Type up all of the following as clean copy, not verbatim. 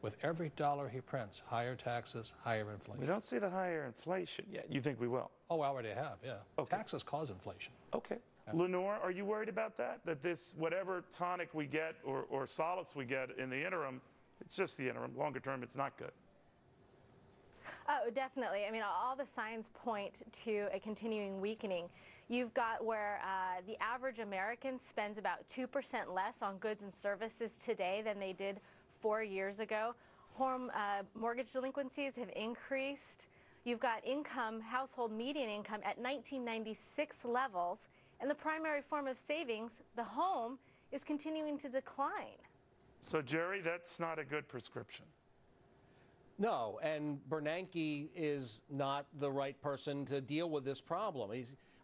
With every dollar he prints, higher taxes, higher inflation. We don't see the higher inflation yet. You think we will? Oh, we already have, yeah. Okay. Taxes cause inflation. Okay. Yeah. Lenore, are you worried about that? That this, whatever tonic we get or solace we get in the interim, it's just the interim. Longer term, it's not good. Oh, definitely. I mean, all the signs point to a continuing weakening. You've got where the average American spends about 2% less on goods and services today than they did 4 years ago. Home mortgage delinquencies have increased. You've got income, household median income at 1996 levels, and the primary form of savings, the home, is continuing to decline. So, Jerry, that's not a good prescription. No, and Bernanke is not the right person to deal with this problem.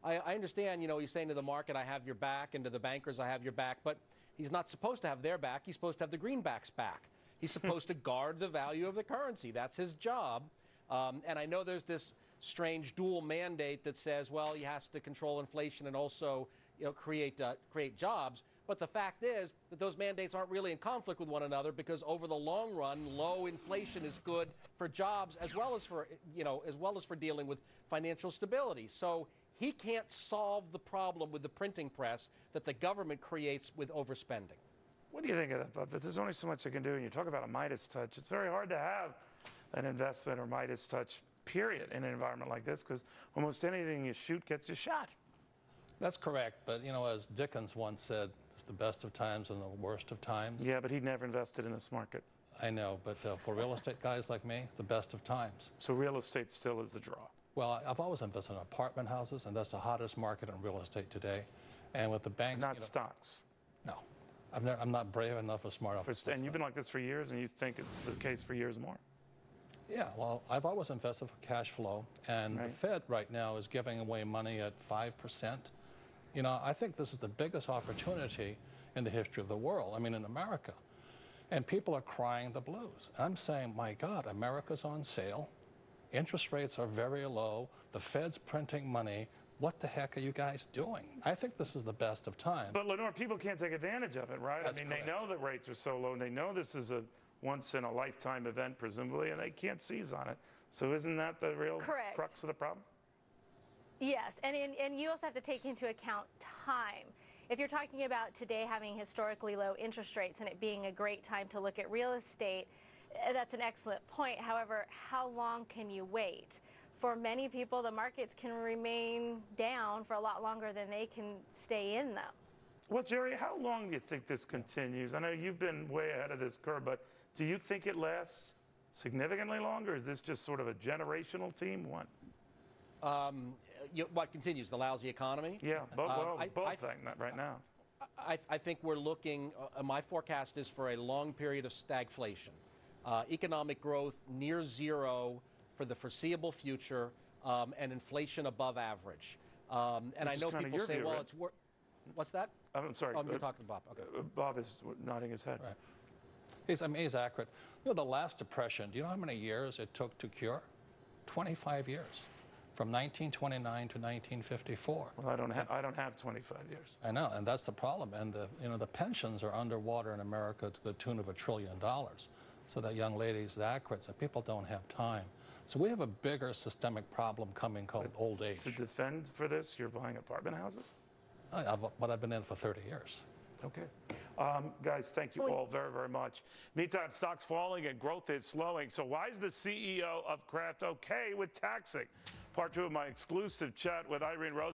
I understand, he's saying to the market, I have your back, and to the bankers, I have your back, but he's not supposed to have their back. He's supposed to have the greenbacks back. He's supposed to guard the value of the currency. That's his job. And I know there's this strange dual mandate that says, well, he has to control inflation and also, create jobs. But the fact is that those mandates aren't really in conflict with one another, because over the long run, low inflation is good for jobs as well as for dealing with financial stability. So he can't solve the problem with the printing press that the government creates with overspending. What do you think of that, Bud? But there's only so much I can do. And you talk about a Midas touch. It's very hard to have an investment or Midas touch, period, in an environment like this, because almost anything you shoot gets you shot. That's correct. But, as Dickens once said, it's the best of times and the worst of times. Yeah, but he never invested in this market. I know, but for real estate guys like me, the best of times. So real estate still is the draw. Well, I've always invested in apartment houses, and that's the hottest market in real estate today. And with the banks... Not stocks. No. I'm not brave enough or smart enough. And you've been like this for years, and you think it's the case for years more. Yeah, well, I've always invested for cash flow, and the Fed right now is giving away money at 5%. I think this is the biggest opportunity in the history of the world, in America. And people are crying the blues. And I'm saying, my God, America's on sale. Interest rates are very low. The Fed's printing money. What the heck are you guys doing? I think this is the best of times. But, Lenore, people can't take advantage of it, right? That's They correct. know that rates are so low, and they know this is a once-in-a-lifetime event, presumably, and they can't seize on it. So isn't that the real crux of the problem? Yes, and you also have to take into account time. If you're talking about today having historically low interest rates and it being a great time to look at real estate, that's an excellent point. However, how long can you wait? For many people, the markets can remain down for a lot longer than they can stay in them. Well, Jerry, how long do you think this continues? I know you've been way ahead of this curve, but do you think it lasts significantly longer? Is this just sort of a generational theme? One? What continues? The lousy economy? Yeah, both right now. I think we're looking, my forecast is for a long period of stagflation. Economic growth near zero for the foreseeable future, and inflation above average. And I know people say, well, it's worth... What's that? I'm sorry. You're talking to Bob. Okay. Bob is nodding his head. Right. He's accurate. The last depression, do you know how many years it took to cure? 25 years. From 1929 to 1954. Well, I don't have 25 years. I know, and that's the problem. And the pensions are underwater in America to the tune of $1 trillion. So that young lady's accurate. So people don't have time. So we have a bigger systemic problem coming called old age. To defend for this, you're buying apartment houses? But I've been in for 30 years. Okay. Guys, thank you all very, very much. Meantime, stocks falling and growth is slowing. So why is the CEO of Kraft okay with taxing? Part 2 of my exclusive chat with Irene Rose.